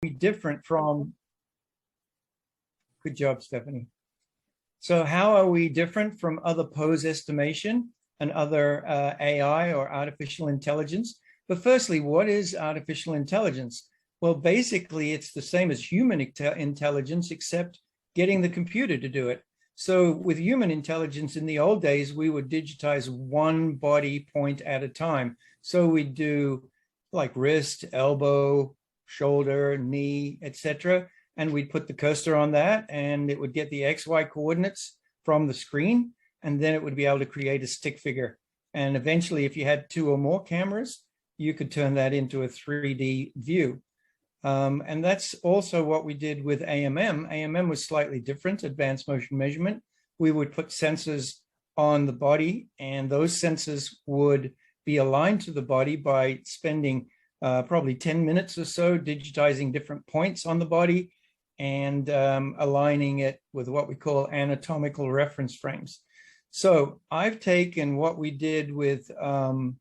different from, good job, Stephanie. So how are we different from other pose estimation and other AI or artificial intelligence? But firstly, what is artificial intelligence? Well, basically, it's the same as human intelligence, except getting the computer to do it. So with human intelligence, in the old days, we would digitize one body point at a time. So we'd do like wrist, elbow, shoulder, knee, etc. And we'd put the cursor on that, and it would get the XY coordinates from the screen, and then it would be able to create a stick figure. And eventually, if you had 2 or more cameras, you could turn that into a 3D view. And that's also what we did with AMM. AMM was slightly different, advanced motion measurement. We would put sensors on the body, and those sensors would be aligned to the body by spending probably 10 minutes or so digitizing different points on the body and aligning it with what we call anatomical reference frames. So I've taken what we did with, or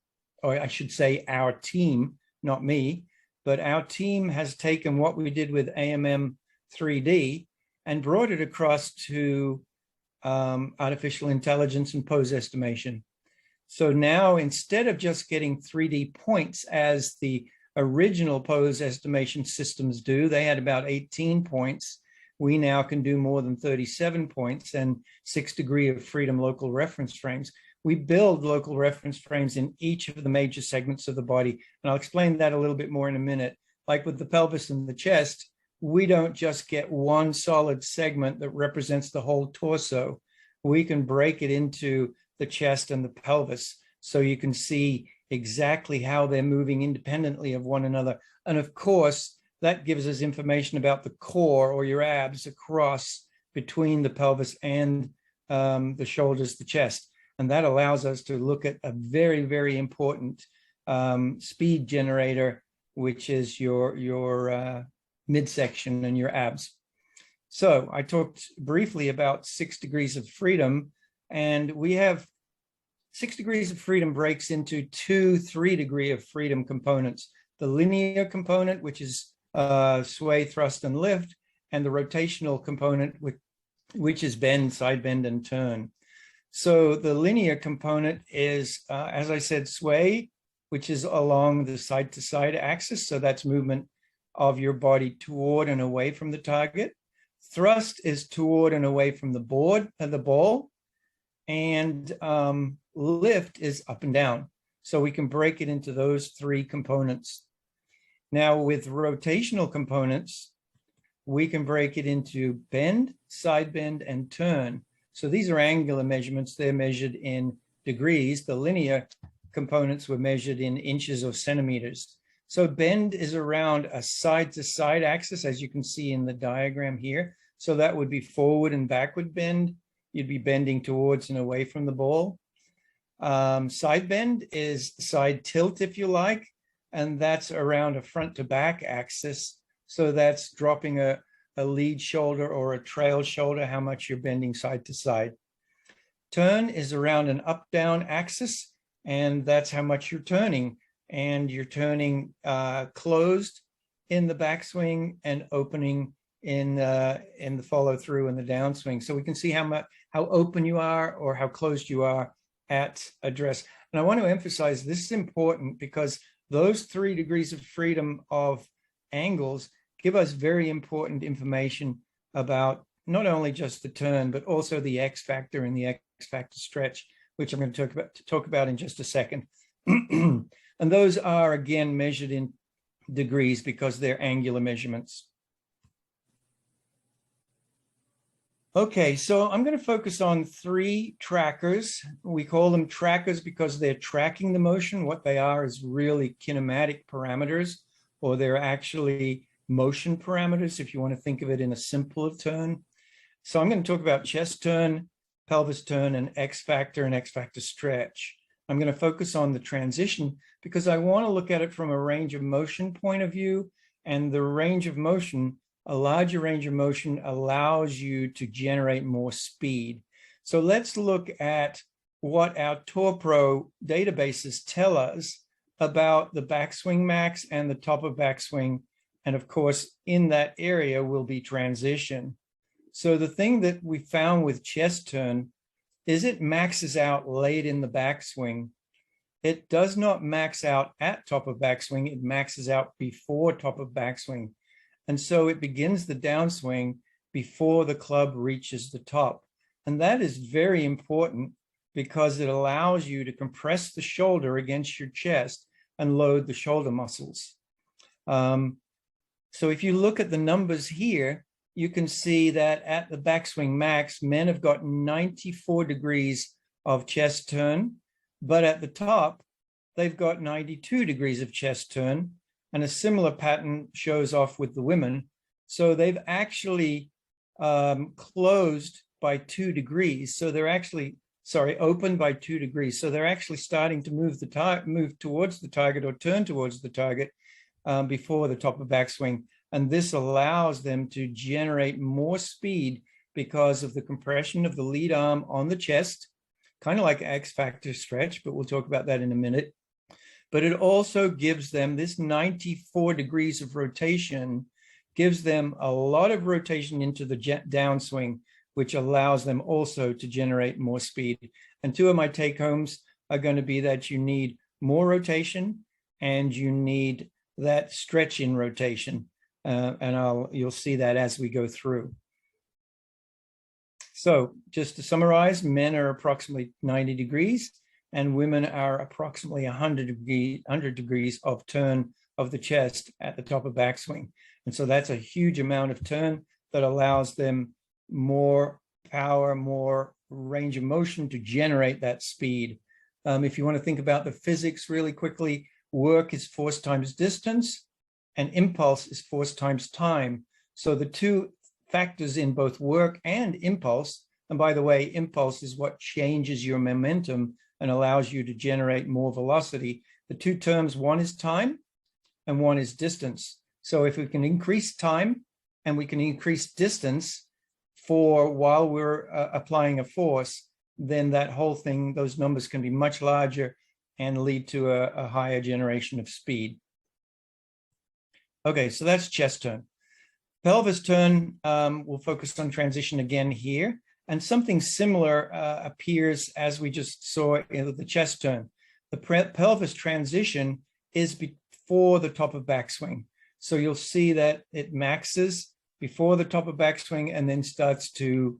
I should say our team, not me, but our team has taken what we did with AMM 3D and brought it across to artificial intelligence and pose estimation. So now, instead of just getting 3D points as the original pose estimation systems do, they had about 18 points. We now can do more than 37 points and 6 degrees of freedom local reference frames. We build local reference frames in each of the major segments of the body. And I'll explain that a little bit more in a minute. Like with the pelvis and the chest, we don't just get one solid segment that represents the whole torso. We can break it into the chest and the pelvis, so you can see exactly how they're moving independently of one another. And of course, that gives us information about the core or your abs across between the pelvis and the shoulders, the chest. And that allows us to look at a very, very important speed generator, which is your midsection and your abs. So I talked briefly about 6 degrees of freedom, and we have 6 degrees of freedom breaks into 2 3-degree of freedom components. The linear component, which is sway, thrust, and lift, and the rotational component, which is bend, side bend, and turn. So the linear component is, as I said, sway, which is along the side-to-side axis. So that's movement of your body toward and away from the target. Thrust is toward and away from the board and the ball. And lift is up and down. So we can break it into those 3 components. Now with rotational components, we can break it into bend, side bend, and turn. So these are angular measurements. They're measured in degrees. The linear components were measured in inches or centimeters. So bend is around a side-to-side axis, as you can see in the diagram here. So that would be forward and backward bend. You'd be bending towards and away from the ball. Side bend is side tilt, if you like, and that's around a front to back axis. So that's dropping a lead shoulder or a trail shoulder, how much you're bending side to side. Turn is around an up-down axis, and that's how much you're turning. And you're turning closed in the backswing and opening in the follow through and the downswing. So we can see how open you are or how closed you are at address. And I want to emphasize this is important because those 3 degrees of freedom of angles give us very important information about not only just the turn, but also the X factor and the X factor stretch, which I'm going to talk about in just a second. And those are, again, measured in degrees because they're angular measurements. Okay, so I'm going to focus on 3 trackers. We call them trackers because they're tracking the motion. What they are is really kinematic parameters, or they're actually motion parameters, if you want to think of it in a simpler term. So I'm going to talk about chest turn, pelvis turn, and X factor and X factor stretch. I'm going to focus on the transition because I want to look at it from a range of motion point of view, and the range of motion, a larger range of motion allows you to generate more speed. So let's look at what our TourPro databases tell us about the backswing max and the top of backswing And of course, in that area will be transition. So the thing that we found with chest turn is it maxes out late in the backswing. It does not max out at top of backswing. It maxes out before top of backswing. And so it begins the downswing before the club reaches the top. And that is very important because it allows you to compress the shoulder against your chest and load the shoulder muscles. So if you look at the numbers here, you can see that at the backswing max, men have got 94 degrees of chest turn, but at the top, they've got 92 degrees of chest turn, and a similar pattern shows off with the women. So they've actually closed by 2 degrees. So they're actually, open by 2 degrees. So they're actually starting to move towards the target or turn towards the target before the top of backswing. And this allows them to generate more speed because of the compression of the lead arm on the chest, kind of like X factor stretch, but we'll talk about that in a minute. But it also gives them this 94 degrees of rotation, gives them a lot of rotation into the downswing, which allows them also to generate more speed. And two of my take homes are going to be that you need more rotation and you need that stretch in rotation. And you'll see that as we go through. So just to summarize, men are approximately 90 degrees and women are approximately 100 degrees of turn of the chest at the top of backswing. And so that's a huge amount of turn that allows them more power, more range of motion to generate that speed. If you want to think about the physics really quickly, work is force times distance and impulse is force times time. So the two factors in both work and impulse, and by the way, impulse is what changes your momentum and allows you to generate more velocity. The two terms, one is time and one is distance. So if we can increase time and we can increase distance for while we're applying a force, then that whole thing, those numbers can be much larger and lead to a higher generation of speed. Okay, so that's chest turn. Pelvis turn, we'll focus on transition again here. And something similar appears as we just saw in the chest turn. The pelvis transition is before the top of backswing. So you'll see that it maxes before the top of backswing and then starts to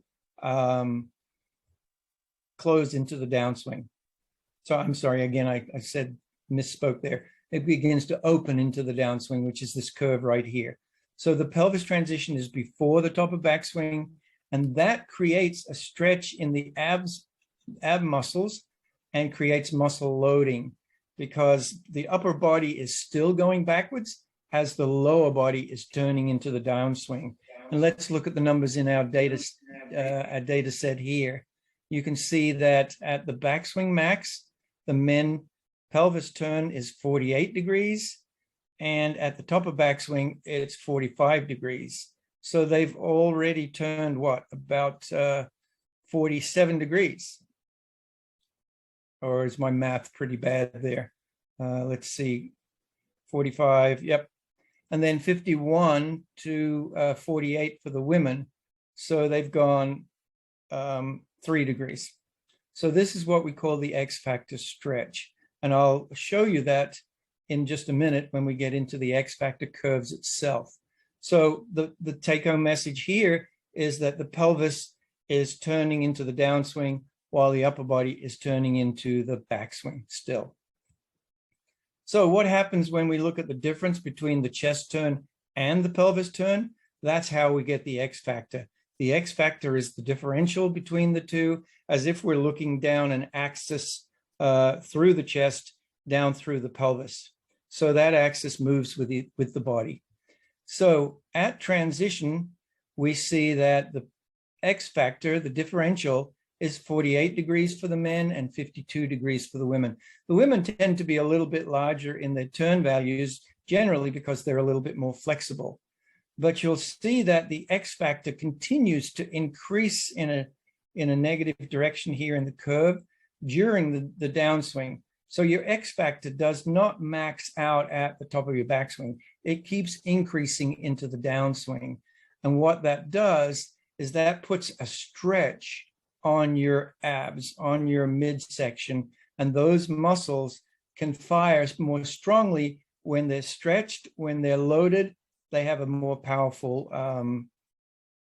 close into the downswing. So I'm sorry, again, I said misspoke there. It begins to open into the downswing, which is this curve right here. So the pelvis transition is before the top of backswing, and that creates a stretch in the ab muscles and creates muscle loading because the upper body is still going backwards as the lower body is turning into the downswing. And let's look at the numbers in our data set here. You can see that at the backswing max, the men pelvis turn is 48 degrees, and at the top of backswing, it's 45 degrees. So they've already turned what, about 47 degrees? Or is my math pretty bad there? Let's see, 45, yep. And then 51 to 48 for the women. So they've gone 3 degrees. So this is what we call the X factor stretch. And I'll show you that in just a minute when we get into the X factor curves itself. So the take-home message here is that the pelvis is turning into the downswing while the upper body is turning into the backswing still. So what happens when we look at the difference between the chest turn and the pelvis turn? That's how we get the X factor. The X factor is the differential between the two, as if we're looking down an axis through the chest down through the pelvis. So that axis moves with the body. So at transition, we see that the X factor, the differential, is 48 degrees for the men and 52 degrees for the women. The women tend to be a little bit larger in their turn values, generally because they're a little bit more flexible. But you'll see that the X factor continues to increase in a negative direction here in the curve during the downswing. So your X factor does not max out at the top of your backswing. It keeps increasing into the downswing. And what that does is that puts a stretch on your abs, on your midsection, and those muscles can fire more strongly when they're stretched, when they're loaded. They have a more powerful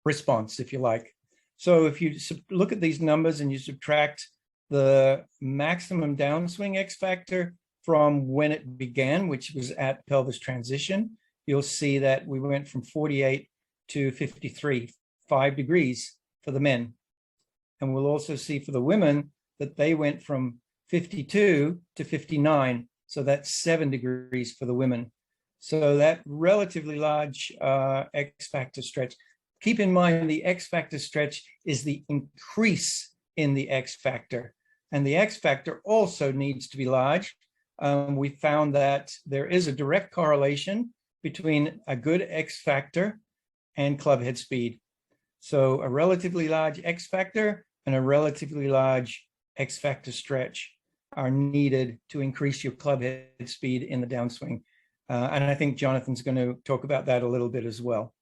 response, if you like. So if you look at these numbers and you subtract the maximum downswing X factor from when it began, which was at pelvis transition, you'll see that we went from 48 to 53, 5 degrees for the men. And we'll also see for the women that they went from 52 to 59. So that's 7 degrees for the women. So that relatively large X factor stretch. Keep in mind the X factor stretch is the increase in the X factor. And the X factor also needs to be large. We found that there is a direct correlation between a good X factor and club head speed. So a relatively large X factor and a relatively large X factor stretch are needed to increase your club head speed in the downswing. And I think Jonathan's going to talk about that a little bit as well.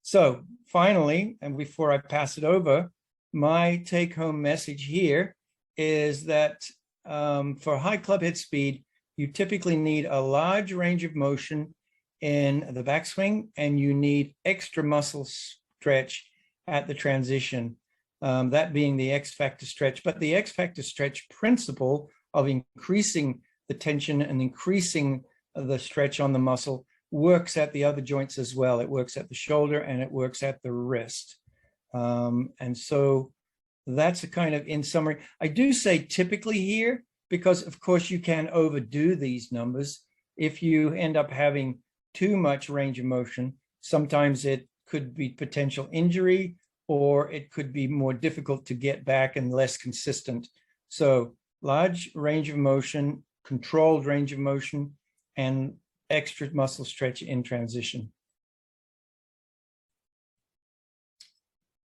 So finally, and before I pass it over, my take-home message here is that for high club head speed, you typically need a large range of motion in the backswing, and you need extra muscle stretch at the transition, that being the X factor stretch. But the X factor stretch principle of increasing the tension and increasing the stretch on the muscle works at the other joints as well. It works at the shoulder and it works at the wrist. And so that's a kind of in summary. I do say typically here, because of course you can overdo these numbers. If you end up having too much range of motion, sometimes it could be potential injury, or it could be more difficult to get back and less consistent. So large range of motion, controlled range of motion, and extra muscle stretch in transition.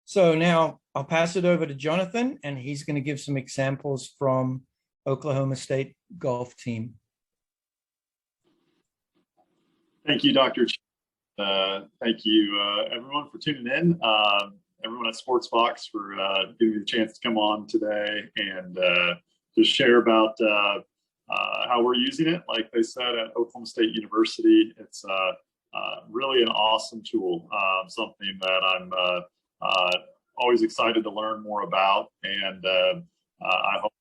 So now I'll pass it over to Jonathan, and he's going to give some examples from Oklahoma State golf team. Thank you, Dr. Thank you, everyone, for tuning in. Everyone at Sportsbox for giving me the chance to come on today and just share about how we're using it. Like they said at Oklahoma State University, it's really an awesome tool, something that I'm always excited to learn more about. And I hope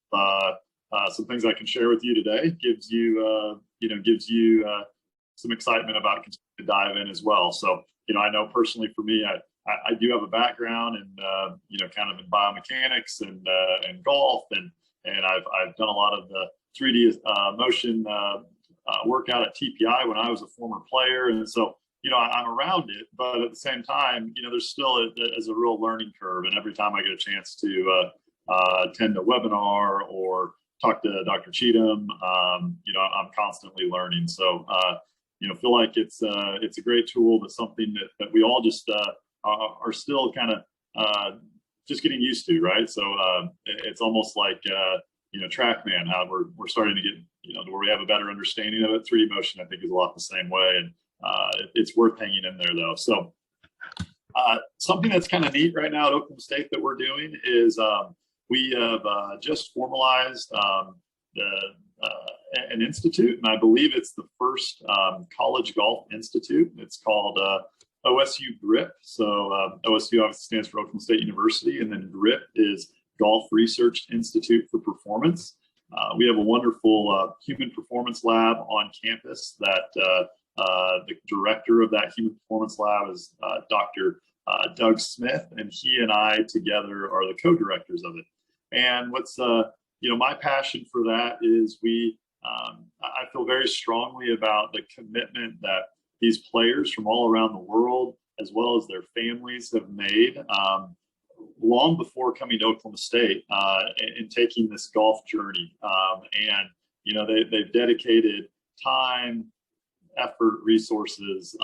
some things I can share with you today gives you, some excitement about continuing to dive in as well. So, I know personally for me, I do have a background in, kind of in biomechanics and golf, and I've done a lot of the 3D motion workout at TPI when I was a former player. And so, I'm around it, but at the same time, there's still a real learning curve. And every time I get a chance to attend a webinar or talk to Dr. Cheetham, I'm constantly learning. So, feel like it's a great tool, but something that we all just are still kind of just getting used to, right? So it's almost like TrackMan, how we're starting to get to where we have a better understanding of it. 3D motion, I think, is a lot the same way, and it's worth hanging in there though. So something that's kind of neat right now at Oklahoma State that we're doing is we have just formalized an institute, and I believe it's the first college golf institute. It's called OSU GRIP. So OSU obviously stands for Oklahoma State University, and then GRIP is Golf Research Institute for Performance. We have a wonderful human performance lab on campus that the director of that human performance lab is Dr. Doug Smith, and he and I together are the co-directors of it. And what's my passion for that is I feel very strongly about the commitment that these players from all around the world, as well as their families, have made long before coming to Oklahoma State and taking this golf journey. And they've dedicated time, effort, resources,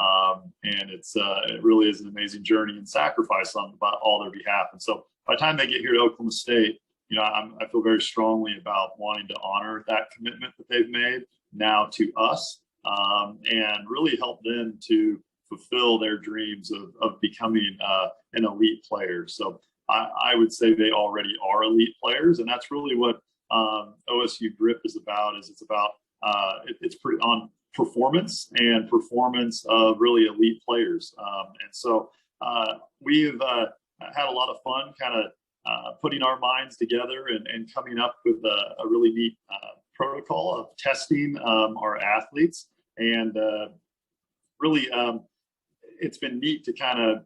and it really is an amazing journey and sacrifice on all their behalf. And so by the time they get here to Oklahoma State, I feel very strongly about wanting to honor that commitment that they've made now to us, and really help them to fulfill their dreams of becoming an elite player. So I would say they already are elite players, and that's really what OSU Grip is about. It's about it's pretty on performance and performance of really elite players. And so we've had a lot of fun kind of putting our minds together and coming up with a really neat protocol of testing our athletes. And really, it's been neat to kind of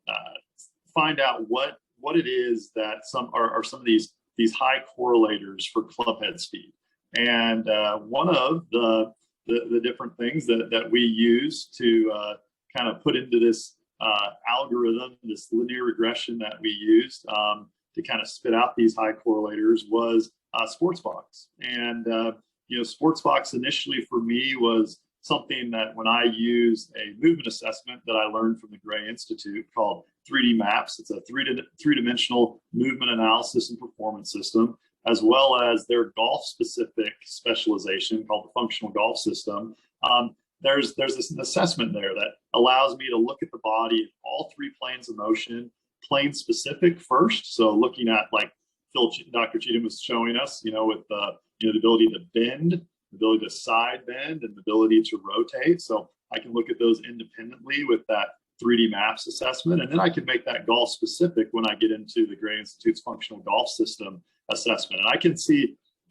find out what it is that some of these high correlators for club head speed. And one of the different things that we use to kind of put into this algorithm, this linear regression that we used to kind of spit out these high correlators was Sportsbox. And Sportsbox initially for me was something that when I used a movement assessment that I learned from the Gray Institute called 3D Maps. It's a three-dimensional movement analysis and performance system, as well as their golf-specific specialization called the functional golf system. There's this assessment there that allows me to look at the body, all three planes of motion, plane specific first. So looking at like Dr. Cheetham was showing us, with the ability to bend, the ability to side bend, and the ability to rotate. So I can look at those independently with that 3D Maps assessment. And then I can make that golf specific when I get into the Gray Institute's functional golf system assessment. And I can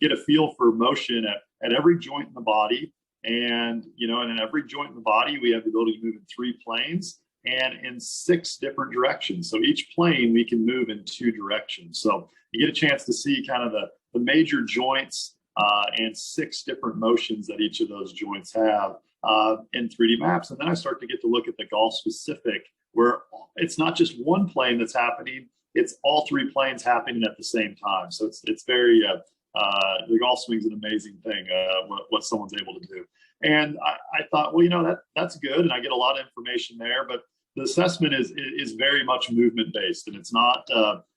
get a feel for motion at every joint in the body. And, and in every joint in the body, we have the ability to move in 3 planes and in 6 different directions. So each plane we can move in 2 directions. So you get a chance to see kind of the major joints and 6 different motions that each of those joints have in 3D Maps. And then I start to get to look at the golf specific, where it's not just one plane that's happening, it's all 3 planes happening at the same time. So it's very, the golf swing's an amazing thing, what someone's able to do. And I thought, well, that's good. And I get a lot of information there, but the assessment is very much movement based, and it's not,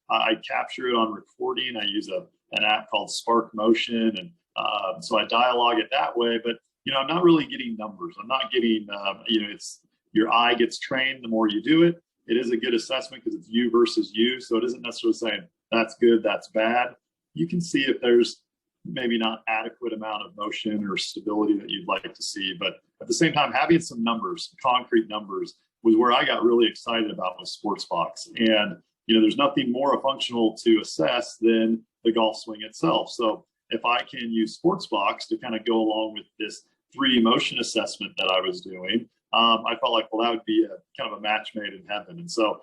I capture it on recording. I use an app called Spark Motion. And so I dialogue it that way, but I'm not really getting numbers. I'm not getting, it's your eye gets trained the more you do it. It is a good assessment because it's you versus you. So it isn't necessarily saying that's good, that's bad. You can see if there's maybe not adequate amount of motion or stability that you'd like to see. But at the same time, having some numbers, concrete numbers, was where I got really excited about with Sportsbox. And, there's nothing more functional to assess than the golf swing itself. So if I can use Sportsbox to kind of go along with this 3D motion assessment that I was doing, I felt like, well, that would be a kind of a match made in heaven. And so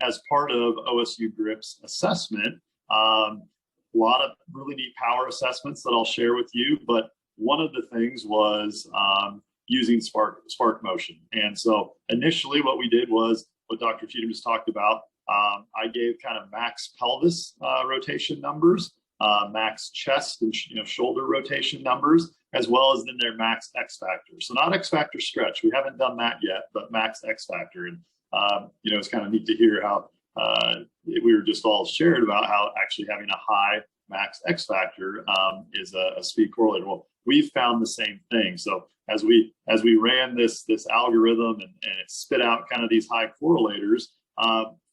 as part of OSU Grip's assessment, a lot of really neat power assessments that I'll share with you. But one of the things was using Spark Motion. And so initially what we did was what Dr. Cheetham just talked about. I gave kind of max pelvis rotation numbers, max chest and shoulder rotation numbers, as well as then their max X factor. So not X factor stretch. We haven't done that yet, but max X factor. And it's kind of neat to hear how we were just all shared about how actually having a high max X factor is a speed correlator. Well, we've found the same thing. So as we ran this algorithm and it spit out kind of these high correlators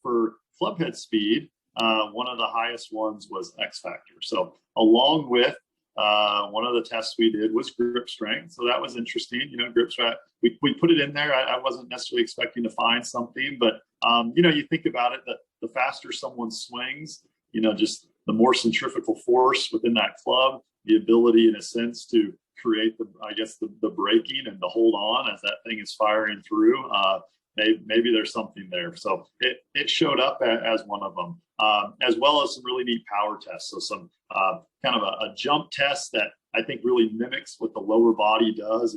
for club head speed, one of the highest ones was X factor. So along with one of the tests we did was grip strength. So that was interesting. Grip strength, we put it in there. I wasn't necessarily expecting to find something, but you think about it, the faster someone swings, just the more centrifugal force within that club, the ability in a sense to create the braking and to hold on as that thing is firing through. Maybe there's something there. So it showed up as one of them, as well as some really neat power tests. So some kind of a jump test that I think really mimics what the lower body does.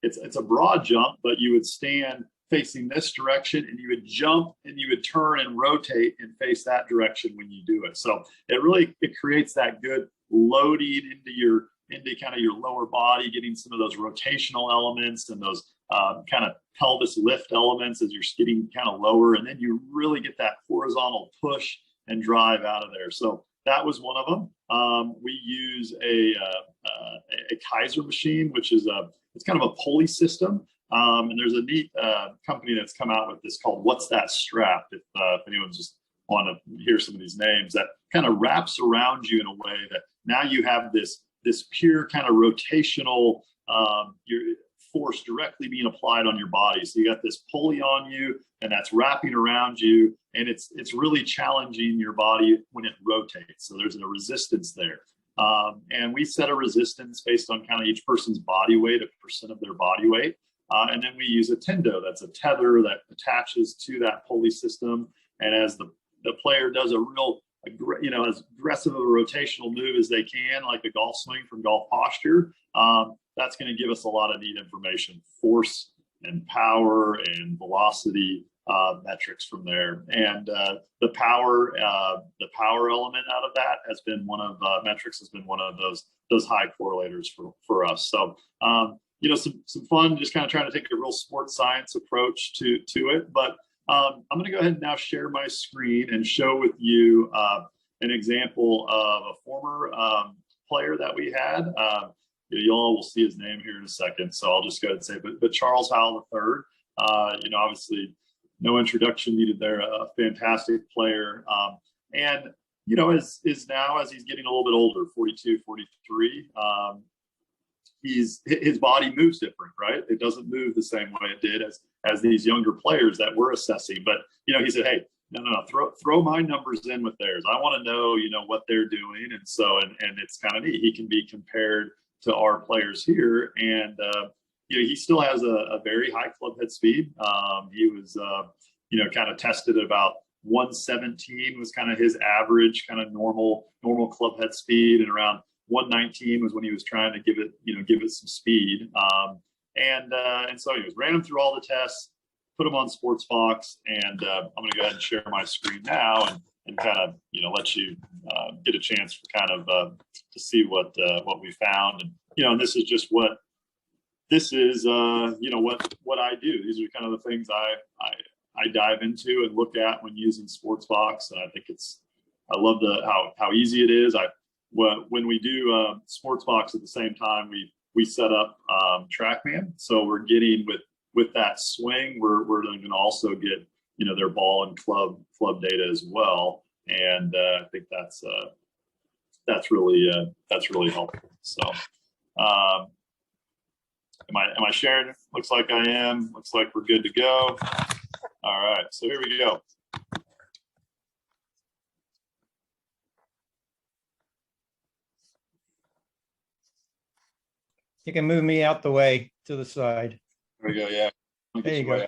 It's a broad jump, but you would stand facing this direction and you would jump and you would turn and rotate and face that direction when you do it. So it creates that good loading into kind of your lower body, getting some of those rotational elements and those kind of pelvis lift elements as you're getting kind of lower, and then you really get that horizontal push and drive out of there. So that was one of them. We use a Kaiser machine, which is it's kind of a pulley system. And there's a neat company that's come out with this called What's That Strap? If anyone's just want to hear some of these names, that kind of wraps around you in a way that now you have this pure kind of rotational your force directly being applied on your body. So you got this pulley on you, and that's wrapping around you, and it's really challenging your body when it rotates. So there's a resistance there. And we set a resistance based on kind of each person's body weight, a percent of their body weight. And then we use a tendo, that's a tether that attaches to that pulley system. And as the player does a real, as aggressive of a rotational move as they can, like a golf swing from Golf Posture, that's going to give us a lot of neat information, force and power and velocity metrics from there. And the power element out of that has been one of metrics has been one of those high correlators for us. So some fun, just kind of trying to take a real sports science approach to it. But I'm going to go ahead and now share my screen and show with you an example of a former player that we had. You all will see his name here in a second, so I'll just go ahead and say, but Charles Howell III, obviously no introduction needed there, a fantastic player. And, as he's getting a little bit older, 42, 43, his body moves different, right? It doesn't move the same way it did as these younger players that we're assessing. But, he said, hey, no, throw my numbers in with theirs. I want to know, what they're doing. And so, and it's kind of neat. He can be compared to our players here. And, he still has a very high club head speed. He was, kind of tested at about 117 was kind of his average, kind of normal club head speed, and around 119 was when he was trying to give it some speed. And so anyways, ran him through all the tests, put him on Sportsbox, and I'm going to go ahead and share my screen now and kind of, let you get a chance for kind of to see what we found. And, and this is just what I do. These are kind of the things I dive into and look at when using Sportsbox. And I think I love how easy it is. When we do Sportsbox at the same time, we set up TrackMan. So we're getting with that swing, we're going to also get, their ball and club data as well. And I think that's really helpful. So am I sharing? Looks like I am. Looks like we're good to go. All right, so here we go. You can move me out the way to the side. There we go. Yeah. There you go.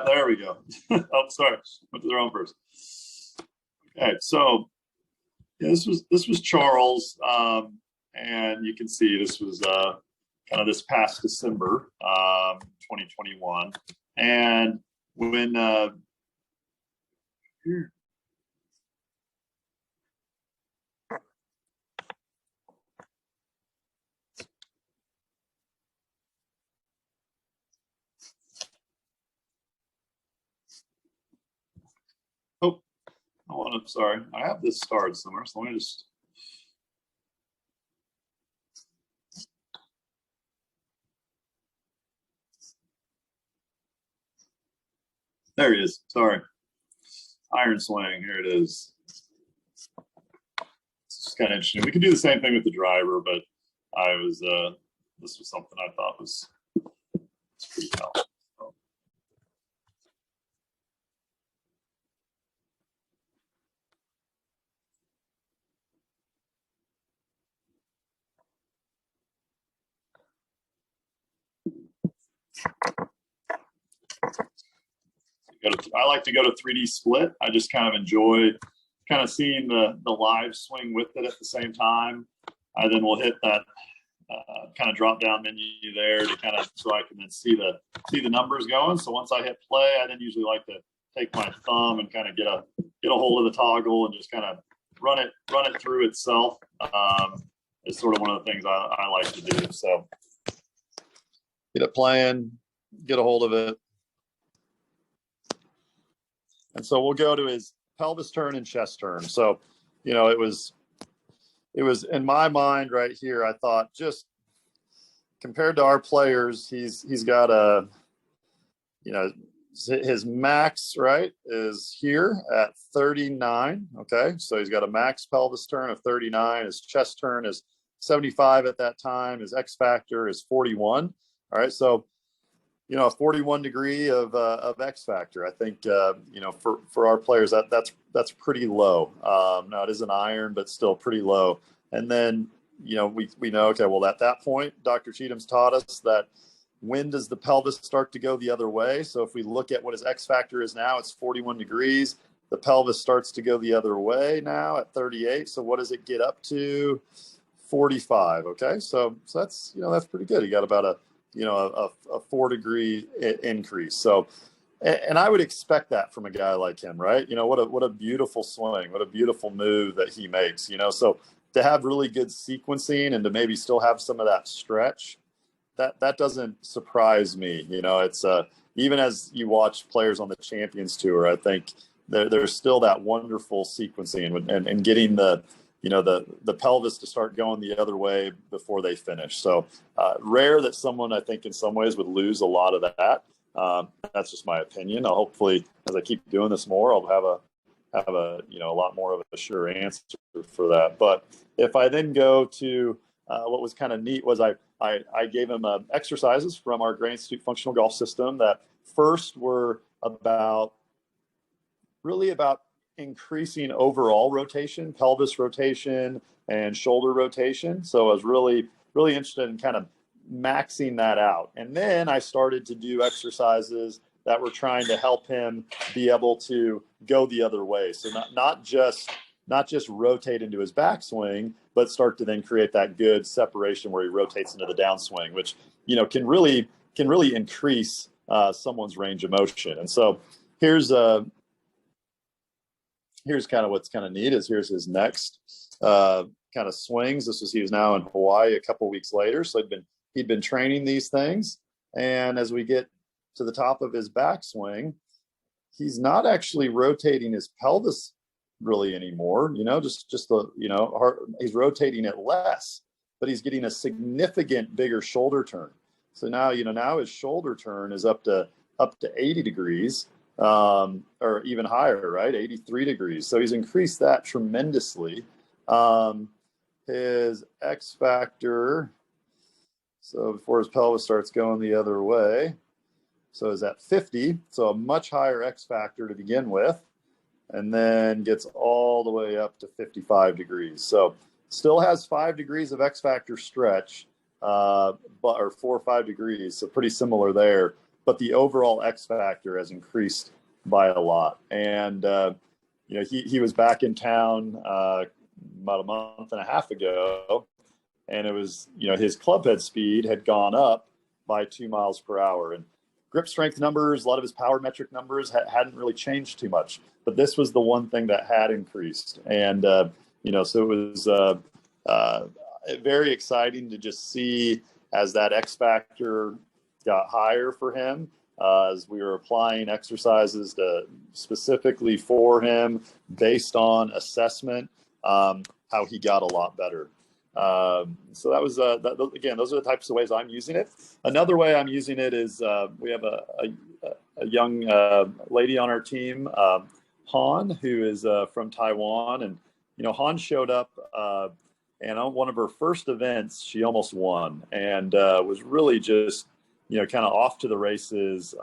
There we go. Oh, sorry. Went to the wrong person. Okay, so yeah, this was Charles, and you can see this was kind of this past December, 2021, and when here. I'm sorry. I have this started somewhere, so let me just. There he is. Sorry. Iron swing. Here it is. It's kind of interesting. We could do the same thing with the driver, but this was something I thought was pretty helpful. I like to go to 3D split. I just kind of enjoy kind of seeing the live swing with it at the same time. I then will hit that kind of drop down menu there to kind of so I can then see the numbers going. So once I hit play, I then usually like to take my thumb and kind of get a hold of the toggle and just kind of run it through itself. It's sort of one of the things I like to do. So get it playing, get a hold of it. And so we'll go to his pelvis turn and chest turn. So, it was it was in my mind right here. I thought, just compared to our players, he's got a, you know, his max, right, is here at 39. Okay. So he's got a max pelvis turn of 39. His chest turn is 75 at that time. His X factor is 41. All right. So, you know, a 41 degree of X factor. I think, you know, for our players, that's pretty low. Now it is an iron, but still pretty low. And then, you know, we know, okay, well, at that point, Dr. Cheetham's taught us that when does the pelvis start to go the other way? So if we look at what his X factor is now, it's 41 degrees. The pelvis starts to go the other way now at 38. So what does it get up to? 45. Okay. So that's, you know, that's pretty good. He got about a 4-degree increase. So, and I would expect that from a guy like him, right? You know, what a beautiful swing, what a beautiful move that he makes, you know. So to have really good sequencing and to maybe still have some of that stretch, that doesn't surprise me. You know, it's even as you watch players on the Champions Tour, I think there's still that wonderful sequencing and getting the, you know, the pelvis to start going the other way before they finish. So rare that someone, I think in some ways, would lose a lot of that. That's just my opinion. I'll hopefully, as I keep doing this more, I'll have a you know, a lot more of a sure answer for that. But if I then go to what was kind of neat was I gave him exercises from our Gray Institute functional golf system that first were really about increasing overall rotation, pelvis rotation, and shoulder rotation. So I was really, really interested in kind of maxing that out. And then I started to do exercises that were trying to help him be able to go the other way. So not just rotate into his backswing, but start to then create that good separation where he rotates into the downswing, which, you know, can really increase someone's range of motion. And so here's kind of what's kind of neat is here's his next kind of swings. He was now in Hawaii a couple weeks later. So he'd been training these things. And as we get to the top of his backswing, he's not actually rotating his pelvis really anymore, you know, just the, you know, he's rotating it less, but he's getting a significant bigger shoulder turn. So now, you know, now his shoulder turn is up to 80 degrees. Or even higher, right? 83 degrees. So he's increased that tremendously. His X factor, so before his pelvis starts going the other way, so is at 50, so a much higher X factor to begin with, and then gets all the way up to 55 degrees. So still has 5 degrees of X factor stretch, or 4 or 5 degrees, so pretty similar there. But the overall X factor has increased by a lot. And, you know, he was back in town about a month and a half ago, and it was, you know, his club head speed had gone up by 2 miles per hour. And grip strength numbers, a lot of his power metric numbers hadn't really changed too much. But this was the one thing that had increased. And, you know, so it was very exciting to just see as that X factor got higher for him, as we were applying exercises specifically for him based on assessment, how he got a lot better. So that was, again, those are the types of ways I'm using it. Another way I'm using it is we have a young lady on our team, Han, who is from Taiwan. And, you know, Han showed up and on one of her first events, she almost won and was really just, you know, kind of off to the races.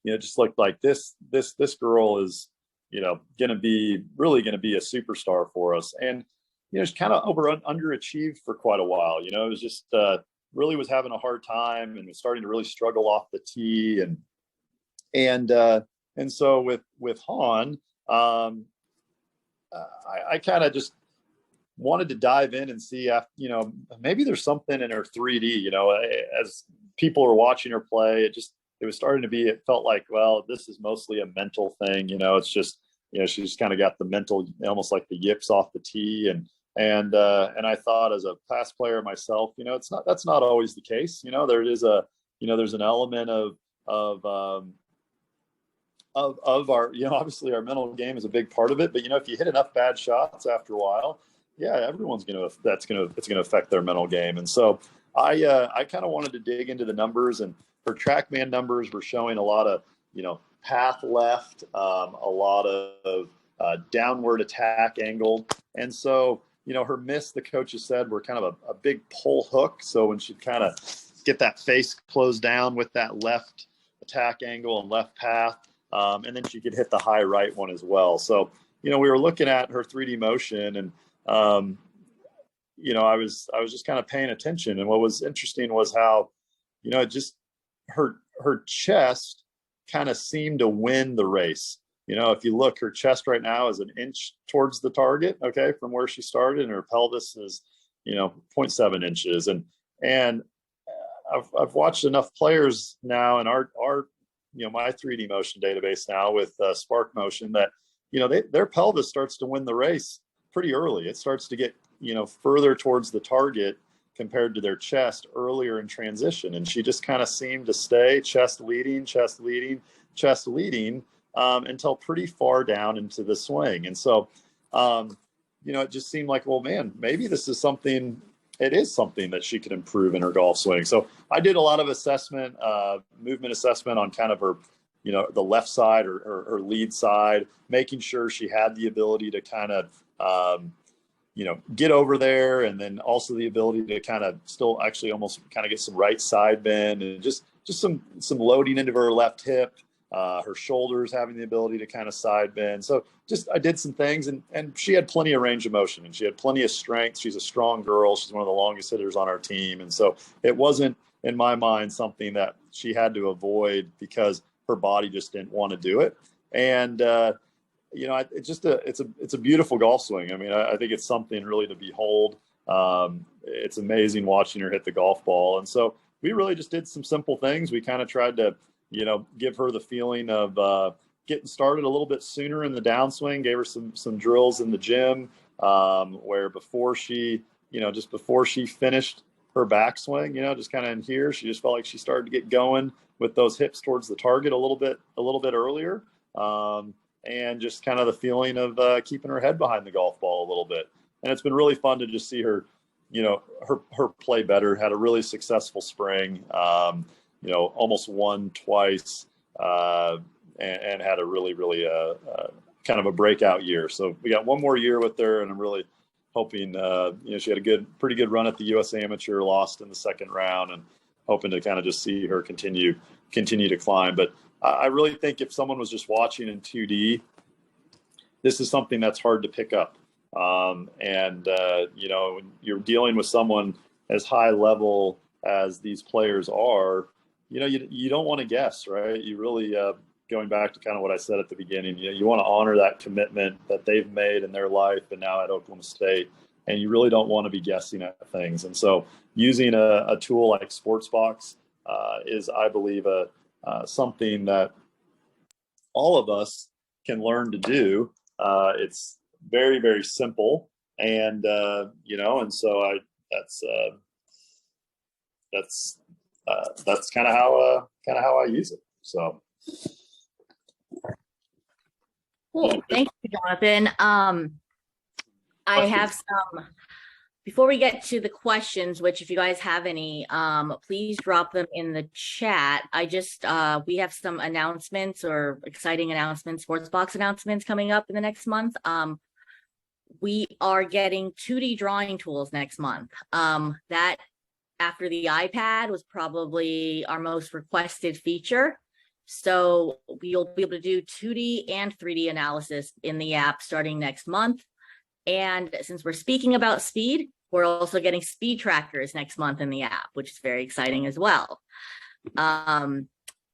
You know, just looked like this girl is, you know, really going to be a superstar for us. And, you know, it's kind of underachieved for quite a while. You know, it was just really was having a hard time and was starting to really struggle off the tee. And so with Han, I kind of just wanted to dive in and see, you know, maybe there's something in her 3D, you know, as people are watching her play, it felt like, well, this is mostly a mental thing. You know, it's just, you know, she's kind of got the mental, almost like the yips off the tee. And I thought as a past player myself, you know, that's not always the case. You know, there's an element of our, you know, obviously our mental game is a big part of it, but, you know, if you hit enough bad shots after a while, yeah, everyone's it's gonna affect their mental game. And so I kind of wanted to dig into the numbers, and her TrackMan numbers were showing a lot of, path left, a lot of downward attack angle. And so, her miss, the coaches said, were kind of a big pull hook. So when she'd kind of get that face closed down with that left attack angle and left path, and then she could hit the high right one as well. So, we were looking at her 3D motion, and I was just kind of paying attention. And what was interesting was how, just her chest kind of seemed to win the race. If you look, her chest right now is an inch towards the target, okay, from where she started, and her pelvis is, 0.7 inches. And I've watched enough players now in our my 3D motion database now with Spark Motion that, their pelvis starts to win the race pretty early. It starts to get, further towards the target compared to their chest earlier in transition. And she just kind of seemed to stay chest leading, until pretty far down into the swing. And so, it just seemed like, well, man, maybe this is something, it is something that she could improve in her golf swing. So I did a lot of assessment, movement assessment on kind of her, the left side or her lead side, making sure she had the ability to kind of, get over there, and then also the ability to kind of still actually almost kind of get some right side bend, and just some loading into her left hip, her shoulders having the ability to kind of side bend. So just I did some things, and she had plenty of range of motion, and she had plenty of strength. She's a strong girl. She's one of the longest hitters on our team. And so it wasn't, in my mind, something that she had to avoid because her body just didn't want to do it. And, it's a beautiful golf swing. I mean, I think it's something really to behold. It's amazing watching her hit the golf ball. And so we really just did some simple things. We kind of tried to, give her the feeling of getting started a little bit sooner in the downswing, gave her some drills in the gym, where before she, just before she finished her backswing, just kind of in here, she just felt like she started to get going with those hips towards the target a little bit earlier. And just kind of the feeling of keeping her head behind the golf ball a little bit. And it's been really fun to just see her, her play better, had a really successful spring, almost won twice, and had a really, really kind of a breakout year. So we got one more year with her, and I'm really hoping, she had a pretty good run at the U.S. Amateur, lost in the second round, and hoping to kind of just see her continue to climb. But I really think if someone was just watching in 2D, this is something that's hard to pick up. You're dealing with someone as high level as these players are, you don't want to guess, right? You really, going back to kind of what I said at the beginning, you want to honor that commitment that they've made in their life and now at Oklahoma State. And you really don't want to be guessing at things. And so using a tool like Sportsbox is, I believe, something that all of us can learn to do. It's very, very simple, and and so that's kind of how I use it. So cool. Thank you, Jonathan. I have some. Before we get to the questions, which if you guys have any, please drop them in the chat. We have some announcements or exciting announcements, Sportsbox announcements coming up in the next month. We are getting 2D drawing tools next month. That, after the iPad, was probably our most requested feature. So you'll be able to do 2D and 3D analysis in the app starting next month. And since we're speaking about speed, we're also getting speed trackers next month in the app, which is very exciting as well. And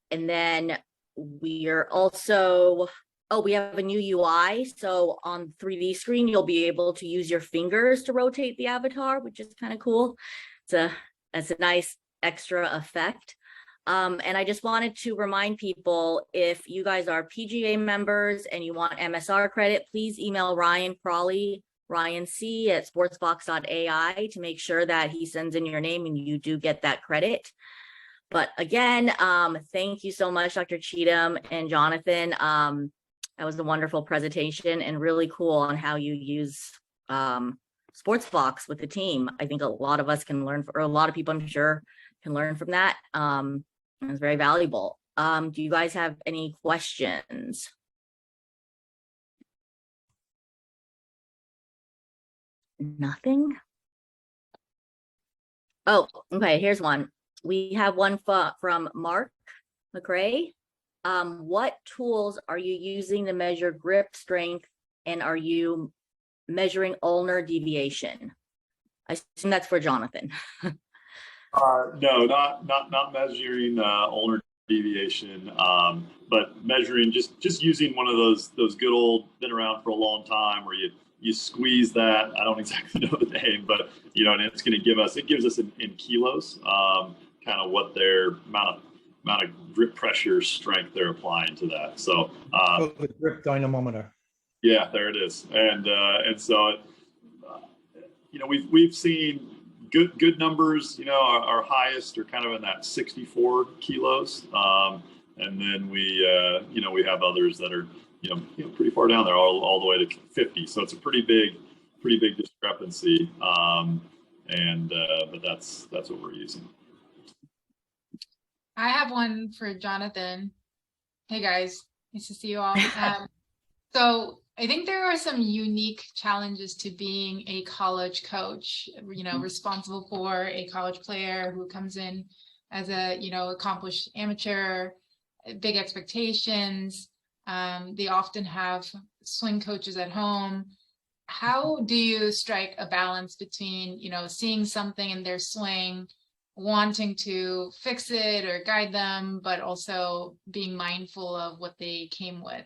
then we are also, we have a new UI. So on 3D screen, you'll be able to use your fingers to rotate the avatar, which is kind of cool. That's a nice extra effect. And I just wanted to remind people, if you guys are PGA members and you want MSR credit, please email Ryan Crawley, Ryan C at sportsbox.ai to make sure that he sends in your name and you do get that credit. But again, thank you so much, Dr. Cheetham and Jonathan. That was a wonderful presentation and really cool on how you use Sportsbox with the team. I think a lot of us can learn, or a lot of people I'm sure can learn from that. It's very valuable. Do you guys have any questions? Nothing? Oh, okay, here's one. We have one from Mark McRae. What tools are you using to measure grip strength, and are you measuring ulnar deviation? I assume that's for Jonathan. No, not measuring ulnar deviation, but measuring just using one of those good old, been around for a long time, where you squeeze that. I don't exactly know the name, but and it's going to gives us in kilos, kind of what their amount of grip pressure strength they're applying to that. So the grip dynamometer. Yeah, there it is. And so we've seen good numbers. Our highest are kind of in that 64 kilos, and then we have others that are pretty far down there, all the way to 50. So it's a pretty big discrepancy. But that's what we're using. I have one for Jonathan. Hey guys, nice to see you all. So I think there are some unique challenges to being a college coach, responsible for a college player who comes in as a, accomplished amateur, big expectations. They often have swing coaches at home. How do you strike a balance between, seeing something in their swing, wanting to fix it or guide them, but also being mindful of what they came with,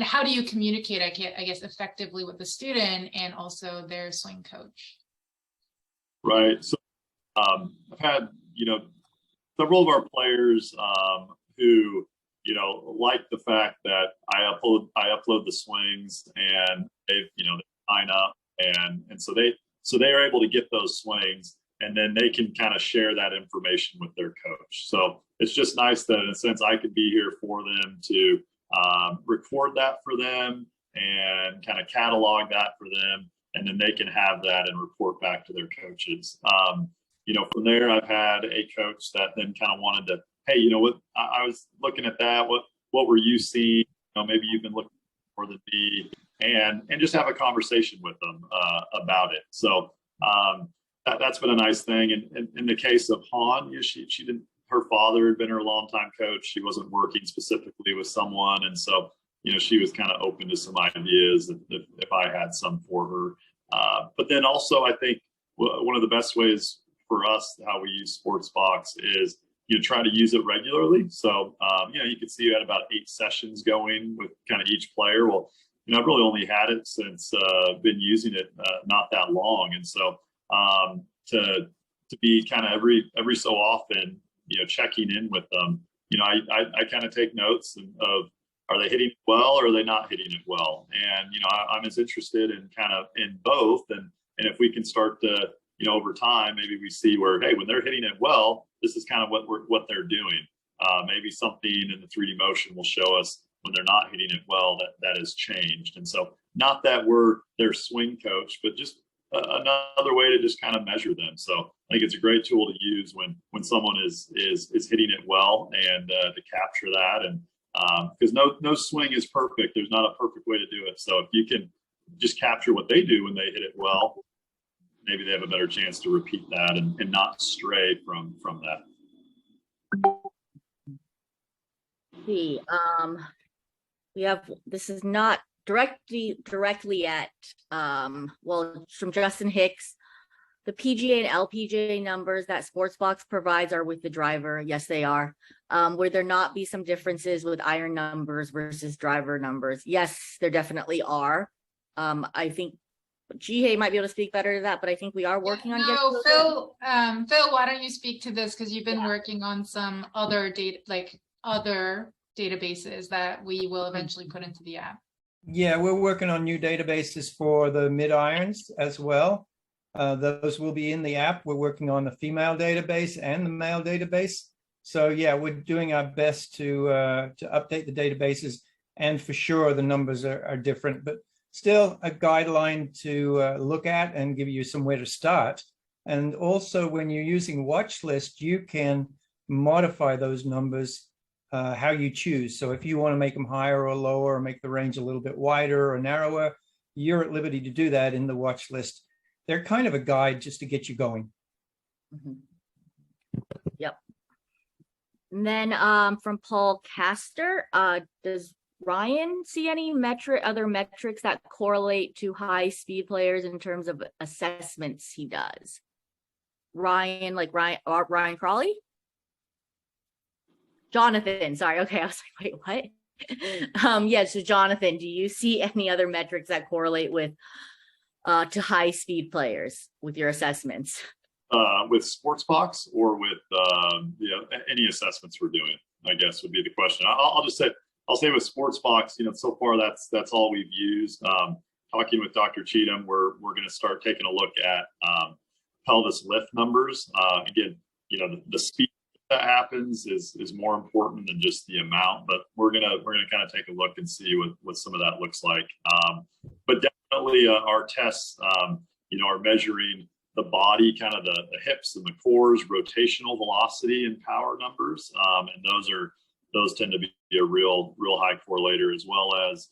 how do you communicate, I guess, effectively with the student and also their swing coach? Right. So I've had, several of our players who, like the fact that I upload the swings, and they sign up, and so they are able to get those swings, and then they can kind of share that information with their coach. So it's just nice that, in a sense, I could be here for them to record that for them and kind of catalog that for them, and then they can have that and report back to their coaches. From there, I've had a coach that then kind of wanted to, hey, what, I was looking at that. What were you seeing? Maybe you've been looking more than me, and just have a conversation with them about it. So that's been a nice thing. And in the case of Han, she didn't. Her father had been her longtime coach. She wasn't working specifically with someone, and so she was kind of open to some ideas if I had some for her. But then also, I think one of the best ways for us, how we use Sportsbox, is try to use it regularly. So you can see you had about 8 sessions going with kind of each player. Well, I've really only had it since been using it not that long, and so to be kind of every so often checking in with them. I kind of take notes of, are they hitting it well, or are they not hitting it well? And I'm as interested in kind of in both, and if we can start to over time, maybe we see where, hey, when they're hitting it well, this is kind of what they're doing. Maybe something in the 3D motion will show us when they're not hitting it well that has changed. And so, not that we're their swing coach, but just another way to just kind of measure them. So I think it's a great tool to use when someone is hitting it well, and to capture that. And because no swing is perfect, there's not a perfect way to do it. So if you can just capture what they do when they hit it well, maybe they have a better chance to repeat that and not stray from that. See, we have, this is not directly at well, from Justin Hicks. The PGA and LPGA numbers that Sportsbox provides are with the driver. Yes, they are. Would there not be some differences with iron numbers versus driver numbers? Yes, there definitely are. I think Jihei might be able to speak better to that, but I think we are working on getting Phil, why don't you speak to this, because you've been working on some other data, like other databases that we will eventually put into the app. Yeah, we're working on new databases for the mid irons as well. Those will be in the app. We're working on the female database and the male database. So yeah, we're doing our best to update the databases, and for sure the numbers are different. But still a guideline to look at and give you somewhere to start. And also when you're using watch list, you can modify those numbers how you choose. So if you want to make them higher or lower, or make the range a little bit wider or narrower, you're at liberty to do that in the watch list. They're kind of a guide just to get you going. Yep. And then from Paul Castor, does Ryan see any other metrics that correlate to high speed players in terms of assessments he does? Ryan, like Ryan Crawley? Jonathan, sorry. Okay, I was like, wait, what? Yeah, so Jonathan, do you see any other metrics that correlate with to high speed players with your assessments? With Sportsbox or with any assessments we're doing, I guess would be the question. I'll just say, I'll say with Sportsbox, so far that's all we've used. Talking with Dr. Cheetham, we're going to start taking a look at pelvis lift numbers. Again, the speed that happens is more important than just the amount, but we're gonna kind of take a look and see what some of that looks like. But definitely our tests, are measuring the body, kind of the hips and the cores, rotational velocity and power numbers, and those tend to be a real high correlator, as well as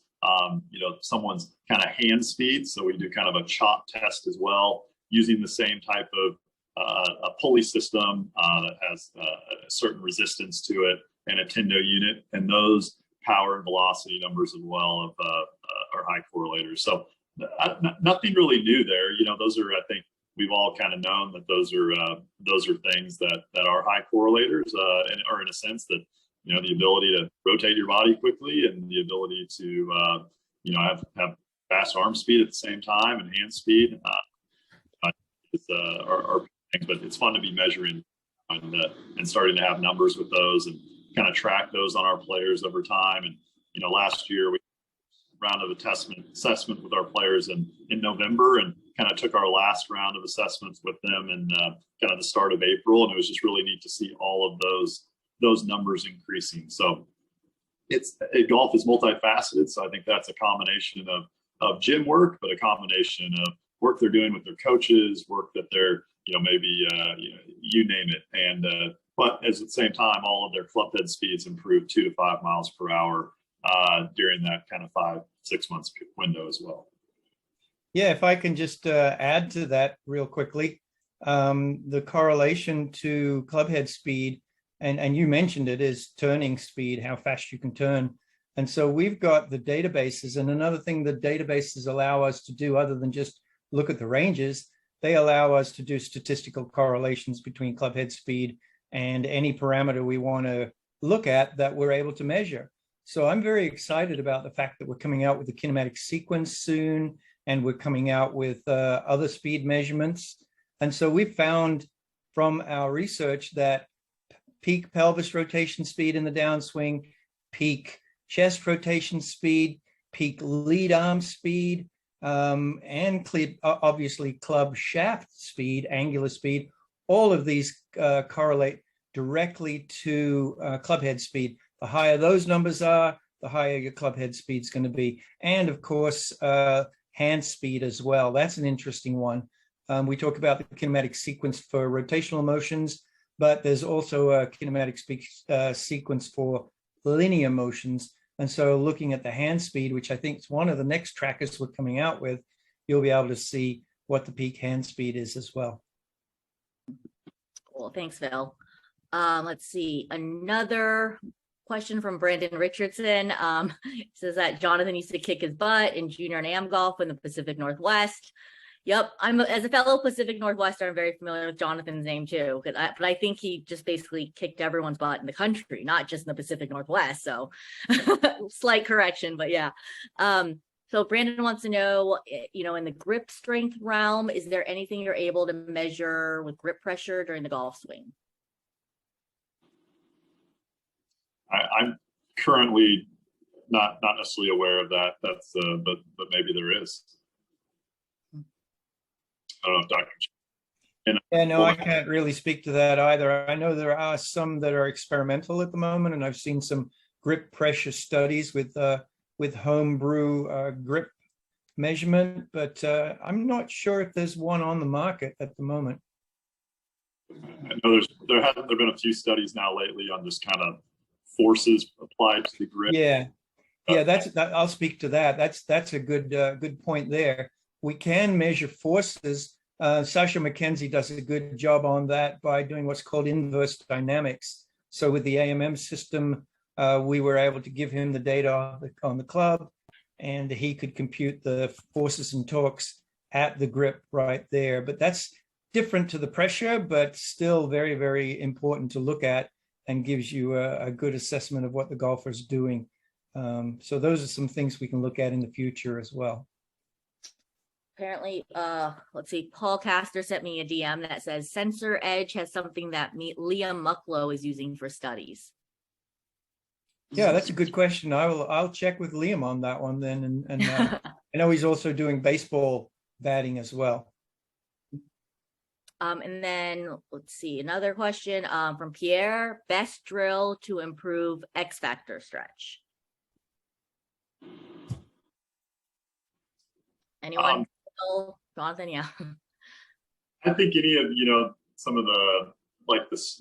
someone's kind of hand speed. So we do kind of a chop test as well, using the same type of a pulley system that has a certain resistance to it, and a tendo unit, and those power and velocity numbers as well are high correlators. So nothing really new there. Those are, I think we've all kind of known that those are things that are high correlators, and are, in a sense, that the ability to rotate your body quickly, and the ability to have fast arm speed at the same time, and hand speed are things. But it's fun to be measuring and starting to have numbers with those, and kind of track those on our players over time. And last year we round of assessment with our players in November, and kind of took our last round of assessments with them in kind of the start of April, and it was just really neat to see all of those numbers increasing. So golf is multifaceted, so I think that's a combination of gym work, but a combination of work they're doing with their coaches, work that they're maybe you name it, and but at the same time, all of their club head speeds improved 2 to 5 miles per hour during that kind of 5-6 months window as well. Yeah, if I can just add to that real quickly, the correlation to club head speed, and you mentioned it, is turning speed, how fast you can turn. And so we've got the databases, and another thing the databases allow us to do, other than just look at the ranges, they allow us to do statistical correlations between club head speed and any parameter we want to look at that we're able to measure. So I'm very excited about the fact that we're coming out with the kinematic sequence soon, and we're coming out with other speed measurements. And so we've found from our research that peak pelvis rotation speed in the downswing, peak chest rotation speed, peak lead arm speed, and obviously club shaft speed, angular speed, all of these correlate directly to club head speed. The higher those numbers are, the higher your club head speed is going to be. And of course, hand speed as well. That's an interesting one. We talk about the kinematic sequence for rotational motions, but there's also a kinematic sequence for linear motions. And so looking at the hand speed, which I think is one of the next trackers we're coming out with, you'll be able to see what the peak hand speed is as well. Cool. Thanks, Phil. Let's see. Another question from Brandon Richardson. Says that Jonathan used to kick his butt in junior and AM golf in the Pacific Northwest. Yep, as a fellow Pacific Northwester, I'm very familiar with Jonathan's name too. But I think he just basically kicked everyone's butt in the country, not just in the Pacific Northwest. So slight correction, but yeah. So Brandon wants to know, in the grip strength realm, is there anything you're able to measure with grip pressure during the golf swing? I'm currently not necessarily aware of that. That's but maybe there is. I don't know if Dr. Yeah, no, I can't really speak to that either. I know there are some that are experimental at the moment, and I've seen some grip pressure studies with homebrew grip measurement, but I'm not sure if there's one on the market at the moment. I know there been a few studies now lately on just kind of forces applied to the grip. Yeah, I'll speak to that. That's a good point there. We can measure forces. Sasha McKenzie does a good job on that by doing what's called inverse dynamics. So with the AMM system, we were able to give him the data on the club, and he could compute the forces and torques at the grip right there. But that's different to the pressure, but still very, very important to look at, and gives you a good assessment of what the golfer's doing. So those are some things we can look at in the future as well. Apparently, let's see, Paul Castor sent me a DM that says Sensor Edge has something that Liam Mucklow is using for studies. Yeah, that's a good question. I'll check with Liam on that one then. And I know he's also doing baseball batting as well. And then let's see, another question from Pierre, best drill to improve X factor stretch. Anyone? Jonathan, yeah. I think any of, some of the,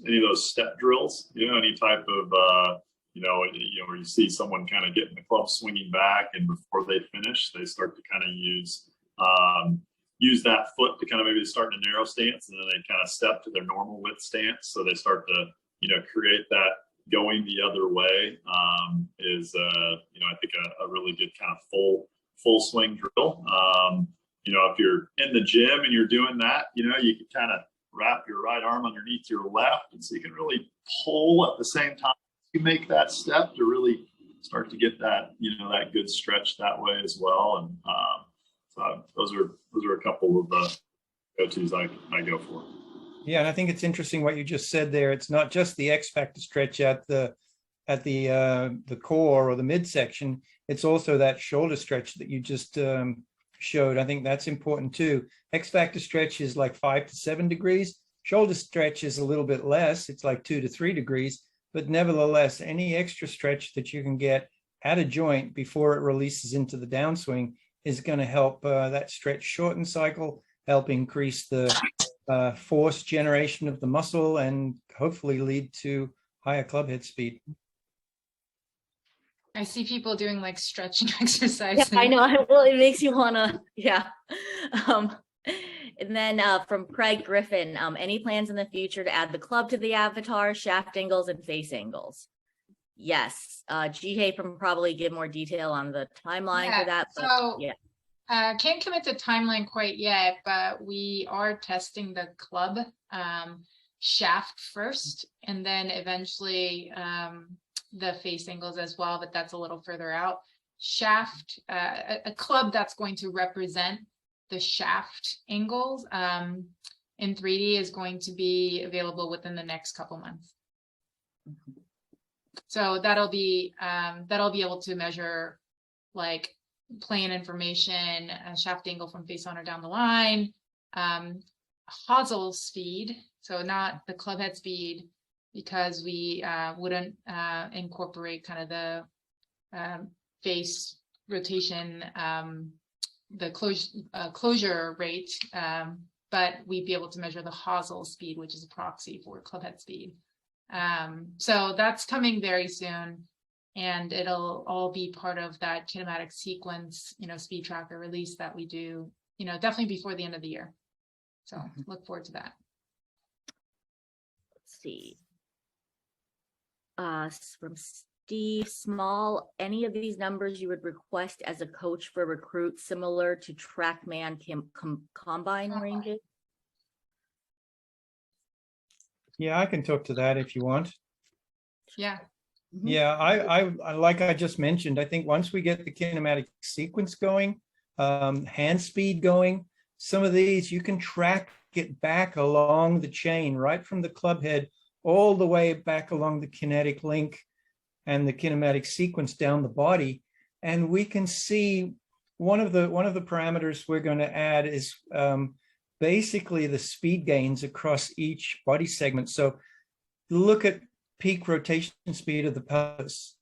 any of those step drills, any type of, where you see someone kind of getting the club swinging back, and before they finish, they start to kind of use that foot to kind of maybe start in a narrow stance, and then they kind of step to their normal width stance. So they start to, create that going the other way is, I think a really good kind of full swing drill. If you're in the gym and you're doing that, you can kind of wrap your right arm underneath your left, and so you can really pull at the same time you make that step to really start to get that, that good stretch that way as well. And so those are a couple of the go-tos I go for. Yeah, and I think it's interesting what you just said there. It's not just the X factor stretch at the core or the midsection. It's also that shoulder stretch that you just showed. I think that's important too. X factor stretch is like 5 to 7 degrees. Shoulder stretch is a little bit less. It's like 2 to 3 degrees. But nevertheless, any extra stretch that you can get at a joint before it releases into the downswing is going to help that stretch shorten cycle, help increase the force generation of the muscle, and hopefully lead to higher club head speed. I see people doing like stretching exercises. Yeah, I know. Well, it makes you wanna, yeah. And then from Craig Griffin, any plans in the future to add the club to the avatar, shaft angles and face angles? Yes. Jihei can probably give more detail on the timeline for that. But, so yeah. Can't commit to timeline quite yet, but we are testing the club shaft first, and then eventually the face angles as well, but that's a little further out. Shaft, a club that's going to represent the shaft angles in 3D is going to be available within the next couple months. So that'll be able to measure like plane information, shaft angle from face on or down the line, hosel speed, so not the club head speed, because we wouldn't incorporate kind of the face rotation, the closure rate, but we'd be able to measure the hosel speed, which is a proxy for club head speed. So that's coming very soon, and it'll all be part of that kinematic sequence, speed tracker release that we do, definitely before the end of the year. So look forward to that. Let's see. From Steve Small, any of these numbers you would request as a coach for recruits similar to TrackMan combine ranges? Yeah, I can talk to that if you want. Yeah. Yeah, I like I just mentioned, I think once we get the kinematic sequence going, hand speed going, some of these you can track it back along the chain, right from the club head all the way back along the kinetic link and the kinematic sequence down the body. And we can see one of the parameters we're going to add is basically the speed gains across each body segment. So look at peak rotation speed of the pelvis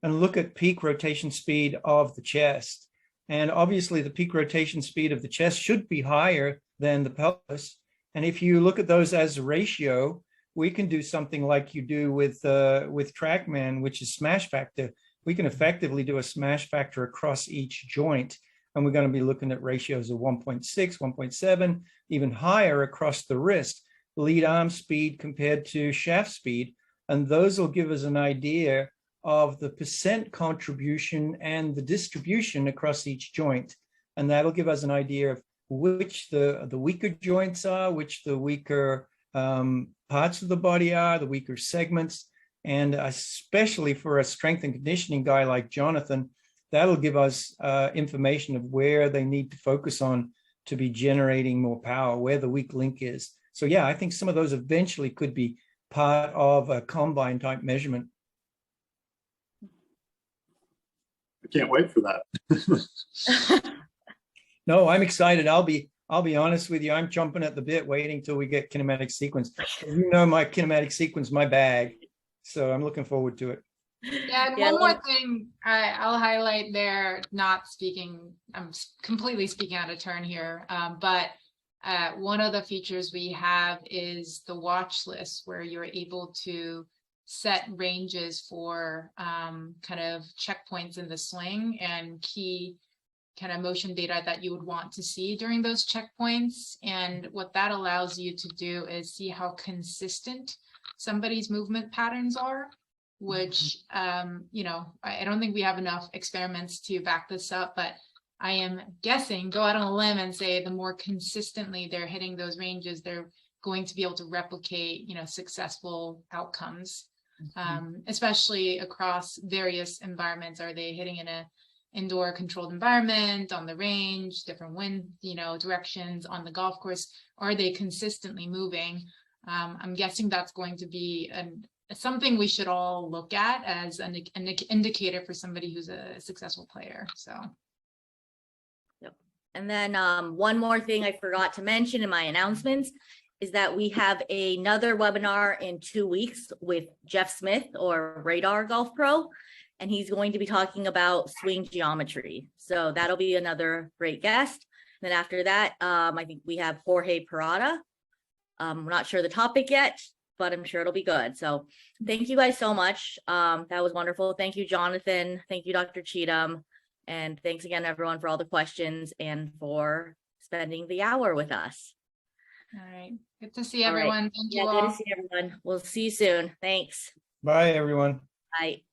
and look at peak rotation speed of the chest. And obviously the peak rotation speed of the chest should be higher than the pelvis. And if you look at those as a ratio, we can do something like you do with TrackMan, which is smash factor. We can effectively do a smash factor across each joint. And we're going to be looking at ratios of 1.6, 1.7, even higher across the wrist, lead arm speed compared to shaft speed. And those will give us an idea of the percent contribution and the distribution across each joint. And that'll give us an idea of which the weaker joints are, which the weaker parts of the body are, the weaker segments. And especially for a strength and conditioning guy like Jonathan, that'll give us information of where they need to focus on to be generating more power, where the weak link is. So yeah, I think some of those eventually could be part of a combine type measurement. I can't wait for that. No, I'm excited. I'll be honest with you. I'm chomping at the bit, waiting till we get kinematic sequence. You know, my kinematic sequence, my bag. So I'm looking forward to it. Yeah, and one more thing I'll highlight there, not speaking, I'm completely speaking out of turn here, but one of the features we have is the watch list, where you're able to set ranges for kind of checkpoints in the swing and key kind of motion data that you would want to see during those checkpoints. And what that allows you to do is see how consistent somebody's movement patterns are, which, you know, I don't think we have enough experiments to back this up, but I am guessing, go out on a limb and say the more consistently they're hitting those ranges, they're going to be able to replicate, you know, successful outcomes, especially across various environments. Are they hitting in a indoor controlled environment, on the range, different wind, you know, directions, on the golf course? Are they consistently moving? I'm guessing that's going to be something we should all look at as an indicator for somebody who's a successful player. So. Yep. And then one more thing I forgot to mention in my announcements is that we have another webinar in 2 weeks with Jeff Smith, or Radar Golf Pro, and he's going to be talking about swing geometry. So that'll be another great guest. And then after that, I think we have Jorge Parada. We're not sure the topic yet, but I'm sure it'll be good. So thank you guys so much. That was wonderful. Thank you, Jonathan. Thank you, Dr. Cheetham. And thanks again, everyone, for all the questions and for spending the hour with us. All right. Good to see everyone. Right. Thank you all. all. Good to see everyone. We'll see you soon. Thanks. Bye, everyone. Bye.